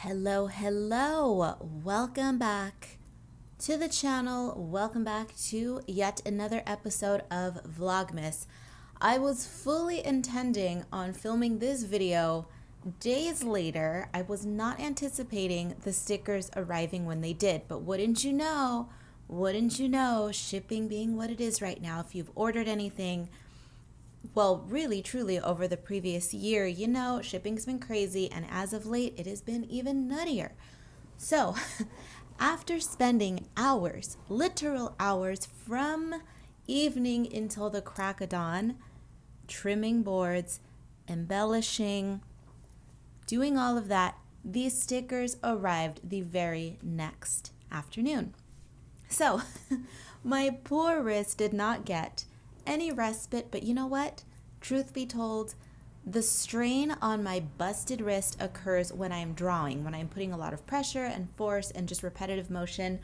Hello. Welcome back to the channel. Welcome back to yet another episode of Vlogmas. I was fully intending on filming this video days later. I was not anticipating the stickers arriving when they did, but wouldn't you know, shipping being what it is right now, if you've ordered anything, well, really, truly, over the previous year, shipping's been crazy, and as of late, it has been even nuttier. So, after spending hours, literal hours, from evening until the crack of dawn, trimming boards, embellishing, doing all of that, these stickers arrived the very next afternoon. So, my poor wrist did not get any respite, but you know what? Truth be told, the strain on my busted wrist occurs when I'm drawing, when I'm putting a lot of pressure and force and just repetitive motion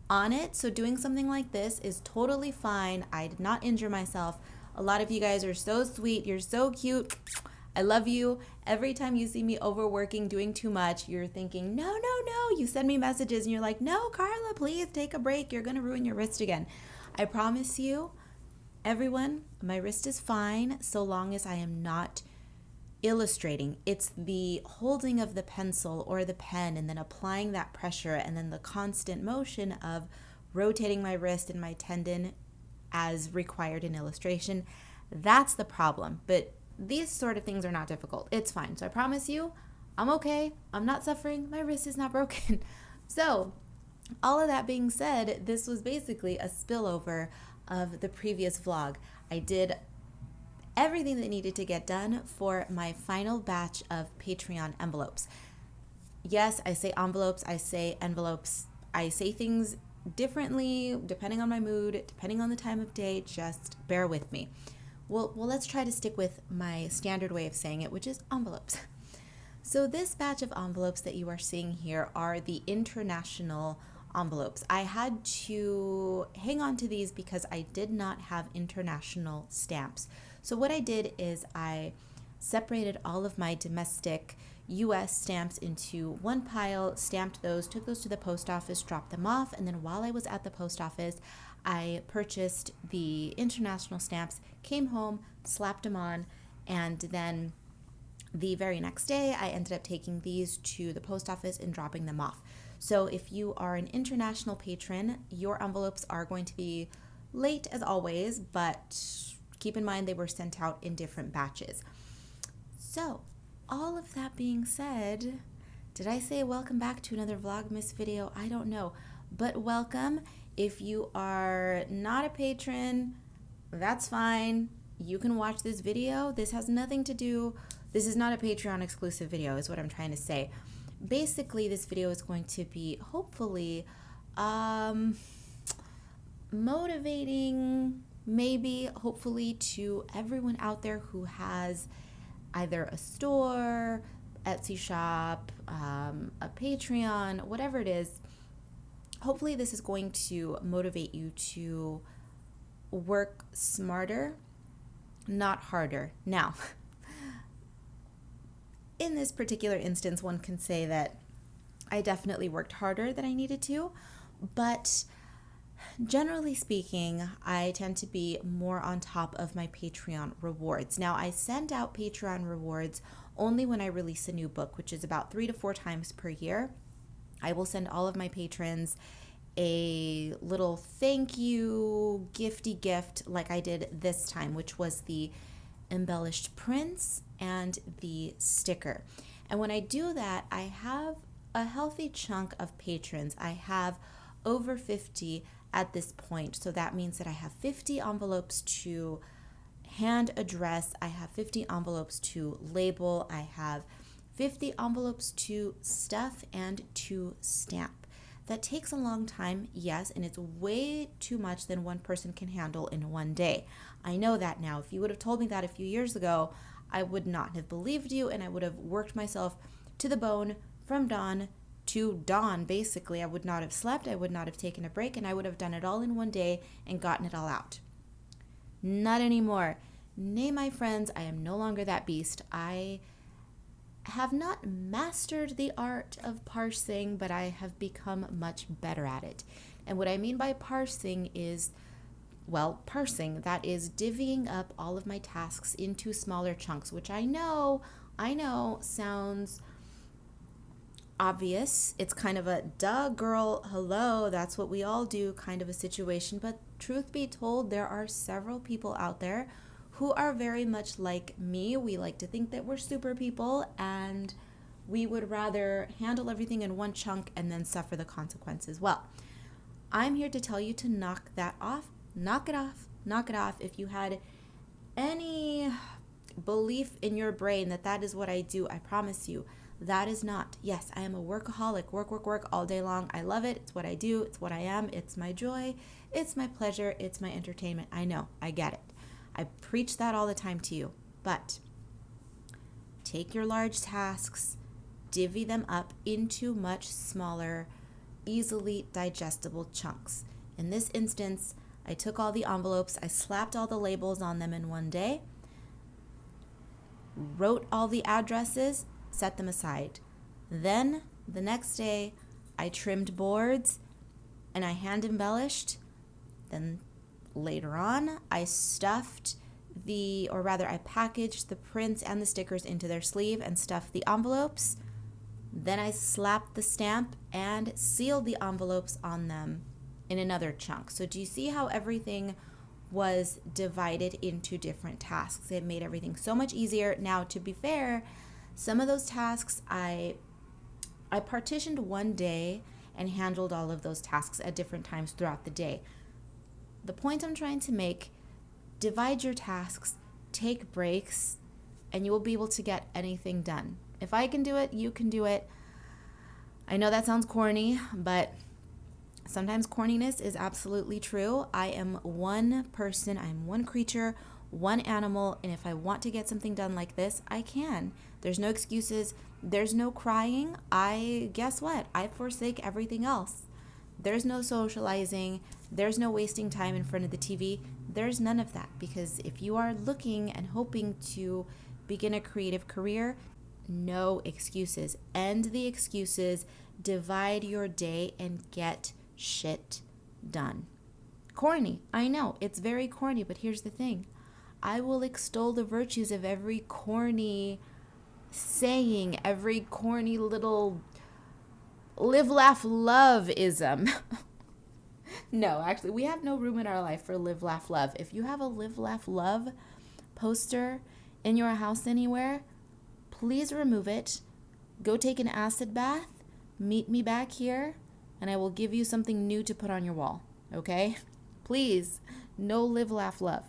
on it. So doing something like this is totally fine. I did not injure myself. A lot of you guys are so sweet. You're so cute. I love you. Every time you see me overworking, doing too much, you're thinking, no. You send me messages and you're like, no, Karla, please take a break. You're going to ruin your wrist again. I promise you, everyone, my wrist is fine so long as I am not illustrating. It's the holding of the pencil or the pen and then applying that pressure and then the constant motion of rotating my wrist and my tendon as required in illustration. That's the problem. But these sort of things are not difficult. It's fine. So I promise you, I'm okay. I'm not suffering. My wrist is not broken. So all of that being said, this was basically a spillover of the previous vlog. I did everything that needed to get done for my final batch of Patreon envelopes. Yes, I say envelopes, I say envelopes. I say things differently depending on my mood, depending on the time of day. Just bear with me. Well, let's try to stick with my standard way of saying it, which is envelopes. So this batch of envelopes that you are seeing here are the international envelopes. I had to hang on to these because I did not have international stamps. So what I did is I separated all of my domestic US stamps into one pile, stamped those, took those to the post office, dropped them off, and then while I was at the post office, I purchased the international stamps, came home, slapped them on, and then the very next day, I ended up taking these to the post office and dropping them off. So if you are an international patron, your envelopes are going to be late as always, but keep in mind they were sent out in different batches. So all of that being said, did I say welcome back to another Vlogmas video? I don't know, but welcome. If you are not a patron, that's fine. You can watch this video. This has nothing to do, this is not a Patreon exclusive video is what I'm trying to say. Basically, this video is going to be hopefully motivating, maybe, hopefully, to everyone out there who has either a store, Etsy shop, a Patreon, whatever it is. Hopefully this is going to motivate you to work smarter, not harder. Now, in this particular instance, one can say that I definitely worked harder than I needed to, but generally speaking, I tend to be more on top of my Patreon rewards. Now, I send out Patreon rewards only when I release a new book, which is about 3 to 4 times per year. I will send all of my patrons a little thank you gifty gift like I did this time, which was the embellished prints and the sticker. And when I do that, I have a healthy chunk of patrons. I have over 50 at this point. So that means that I have 50 envelopes to hand address. I have 50 envelopes to label. I have 50 envelopes to stuff and to stamp. That takes a long time, yes, and it's way too much than one person can handle in one day. I know that now. If you would have told me that a few years ago, I would not have believed you, and I would have worked myself to the bone from dawn to dawn, basically. I would not have slept, I would not have taken a break, and I would have done it all in one day and gotten it all out. Not anymore. Nay, my friends, I am no longer that beast. I have not mastered the art of parsing, but I have become much better at it. And what I mean by parsing is, well, parsing, that is divvying up all of my tasks into smaller chunks, which I know sounds obvious. It's kind of a duh girl, hello, that's what we all do kind of a situation. But truth be told, there are several people out there who are very much like me. We like to think that we're super people, and we would rather handle everything in one chunk and then suffer the consequences. Well, I'm here to tell you to knock that off. Knock it off. Knock it off. If you had any belief in your brain that that is what I do, I promise you, that is not. Yes, I am a workaholic. Work all day long. I love it. It's what I do. It's what I am. It's my joy. It's my pleasure. It's my entertainment. I know. I get it. I preach that all the time to you. But take your large tasks, divvy them up into much smaller, easily digestible chunks. In this instance, I took all the envelopes, I slapped all the labels on them in one day, wrote all the addresses, set them aside. Then, the next day, I trimmed boards and I hand embellished. Then later on, I stuffed I packaged the prints and the stickers into their sleeve and stuffed the envelopes. Then I slapped the stamp and sealed the envelopes on them in another chunk. So do you see how everything was divided into different tasks? It made everything so much easier. Now, to be fair, some of those tasks I partitioned one day and handled all of those tasks at different times throughout the day. The point I'm trying to make, divide your tasks, take breaks, and you will be able to get anything done. If I can do it, you can do it. I know that sounds corny, but sometimes corniness is absolutely true. I am one person, I'm one creature, one animal, and if I want to get something done like this, I can. There's no excuses. There's no crying. Guess what? I forsake everything else. There's no socializing. There's no wasting time in front of the TV. There's none of that, because if you are looking and hoping to begin a creative career, no excuses. End the excuses. Divide your day and get shit done. Corny. I know. It's very corny, but here's the thing. I will extol the virtues of every corny saying, every corny little live, laugh, love-ism. No, actually, we have no room in our life for live, laugh, love. If you have a live, laugh, love poster in your house anywhere, please remove it. Go take an acid bath. Meet me back here, and I will give you something new to put on your wall. Okay? Please, no live, laugh, love.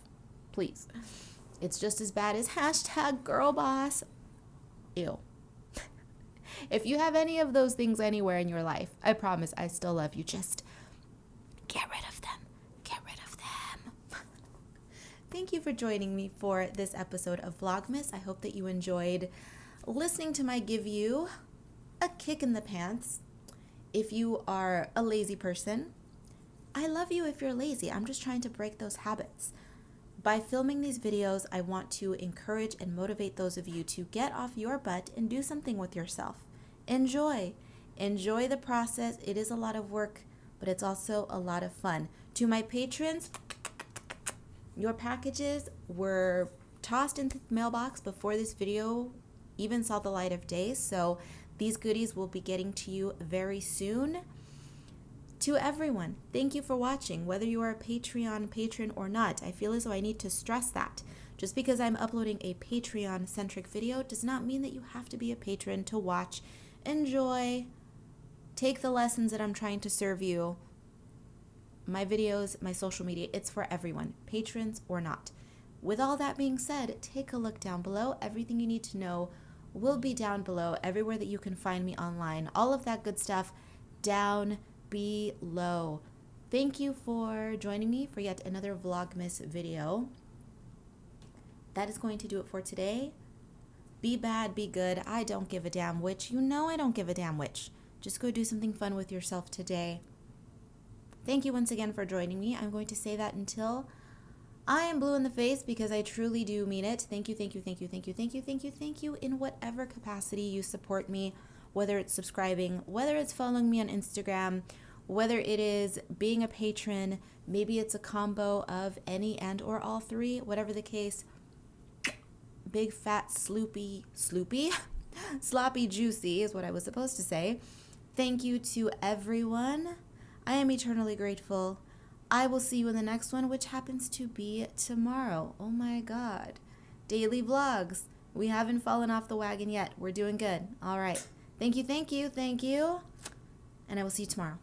Please. It's just as bad as #girlboss. Ew. If you have any of those things anywhere in your life, I promise I still love you. Just get rid of them. Get rid of them. Thank you for joining me for this episode of Vlogmas. I hope that you enjoyed listening to my give you a kick in the pants. If you are a lazy person, I love you if you're lazy. I'm just trying to break those habits. By filming these videos, I want to encourage and motivate those of you to get off your butt and do something with yourself. Enjoy. Enjoy the process. It is a lot of work, but it's also a lot of fun. To my patrons, your packages were tossed into the mailbox before this video even saw the light of day, so these goodies will be getting to you very soon. To everyone, thank you for watching, whether you are a Patreon patron or not. I feel as though I need to stress that. Just because I'm uploading a Patreon-centric video does not mean that you have to be a patron to watch, enjoy, take the lessons that I'm trying to serve you. My videos, my social media, it's for everyone, patrons or not. With all that being said, take a look down below. Everything you need to know will be down below, everywhere that you can find me online. All of that good stuff down below. Thank you for joining me for yet another Vlogmas video. That is going to do it for today. Be bad, be good. I don't give a damn which. You know I don't give a damn which. Just go do something fun with yourself today. Thank you once again for joining me. I'm going to say that until I am blue in the face because I truly do mean it. Thank you, thank you, thank you, thank you, thank you, thank you, thank you in whatever capacity you support me, whether it's subscribing, whether it's following me on Instagram, whether it is being a patron, maybe it's a combo of any and or all three, whatever the case. Big fat sloopy, sloppy juicy is what I was supposed to say. Thank you to everyone. I am eternally grateful. I will see you in the next one, which happens to be tomorrow. Oh my God. Daily vlogs. We haven't fallen off the wagon yet. We're doing good. All right. Thank you, thank you, thank you. And I will see you tomorrow.